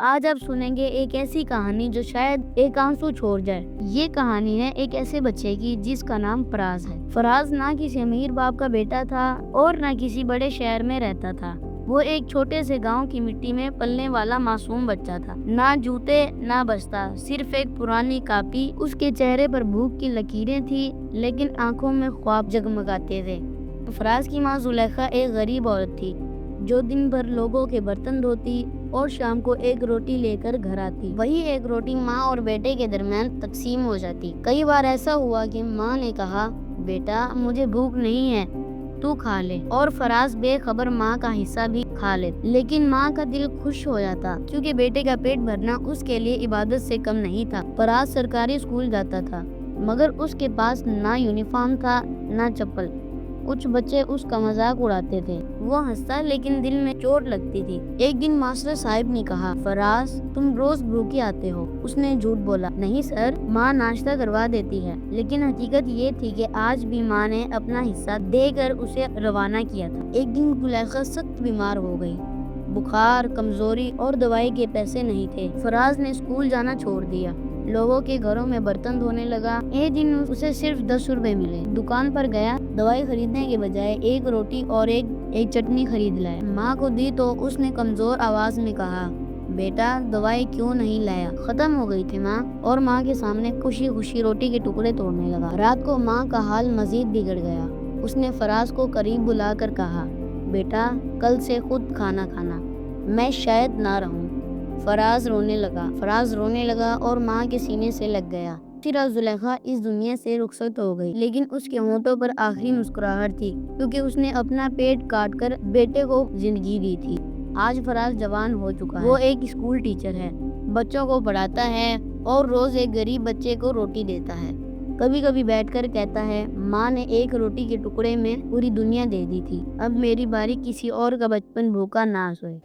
آج آپ سنیں گے ایک ایسی کہانی جو شاید ایک آنسو چھوڑ جائے۔ یہ کہانی ہے ایک ایسے بچے کی جس کا نام فراز ہے۔ فراز نہ کسی امیر باپ کا بیٹا تھا اور نہ کسی بڑے شہر میں رہتا تھا۔ وہ ایک چھوٹے سے گاؤں کی مٹی میں پلنے والا معصوم بچہ تھا۔ نہ جوتے نہ بستہ، صرف ایک پرانی کاپی۔ اس کے چہرے پر بھوک کی لکیریں تھی لیکن آنکھوں میں خواب جگمگاتے تھے۔ فراز کی ماں زلیخا ایک غریب عورت تھی جو دن بھر لوگوں کے برتن دھوتی اور شام کو ایک روٹی لے کر گھر آتی۔ وہی ایک روٹی ماں اور بیٹے کے درمیان تقسیم ہو جاتی۔ کئی بار ایسا ہوا کہ ماں نے کہا، بیٹا مجھے بھوک نہیں ہے، تو کھا لے، اور فراز بے خبر ماں کا حصہ بھی کھا لے۔ لیکن ماں کا دل خوش ہو جاتا کیونکہ بیٹے کا پیٹ بھرنا اس کے لیے عبادت سے کم نہیں تھا۔ فراز سرکاری اسکول جاتا تھا مگر اس کے پاس نہ یونیفارم تھا نہ چپل۔ کچھ بچے اس کا مذاق اڑاتے تھے، وہ ہنستا لیکن دل میں چوٹ لگتی تھی۔ ایک دن ماسٹر صاحب نے کہا، فراز تم روز بھوکے آتے ہو؟ اس نے جھوٹ بولا، نہیں سر، ماں ناشتہ کروا دیتی ہے۔ لیکن حقیقت یہ تھی کہ آج بھی ماں نے اپنا حصہ دے کر اسے روانہ کیا تھا۔ ایک دن زلیخا سخت بیمار ہو گئی، بخار، کمزوری اور دوائی کے پیسے نہیں تھے۔ فراز نے اسکول جانا چھوڑ دیا، لوگوں کے گھروں میں برتن دھونے لگا۔ ایک دن اسے صرف 10 روپے ملے۔ دکان پر گیا، دوائی خریدنے کے بجائے ایک روٹی اور ایک چٹنی خرید لایا۔ ماں کو دی تو اس نے کمزور آواز میں کہا، بیٹا دوائی کیوں نہیں لایا؟ ختم ہو گئی تھی ماں، اور ماں کے سامنے خوشی خوشی روٹی کے ٹکڑے توڑنے لگا۔ رات کو ماں کا حال مزید بگڑ گیا۔ اس نے فراز کو قریب بلا کر کہا، بیٹا کل سے خود کھانا کھانا، میں شاید نہ رہوں۔ فراز رونے لگا اور ماں کے سینے سے لگ گیا۔ پھر زلیخا اس دنیا سے رخصت ہو گئی، لیکن اس کے ہونٹوں پر آخری مسکراہٹ تھی کیونکہ اس نے اپنا پیٹ کاٹ کر بیٹے کو زندگی دی تھی۔ آج فراز جوان ہو چکا ہے، وہ ایک اسکول ٹیچر ہے، بچوں کو پڑھاتا ہے اور روز ایک غریب بچے کو روٹی دیتا ہے۔ کبھی کبھی بیٹھ کر کہتا ہے، ماں نے ایک روٹی کے ٹکڑے میں پوری دنیا دے دی تھی، اب میری باری کسی اور کا بچپن بھوکا نہ سوئے۔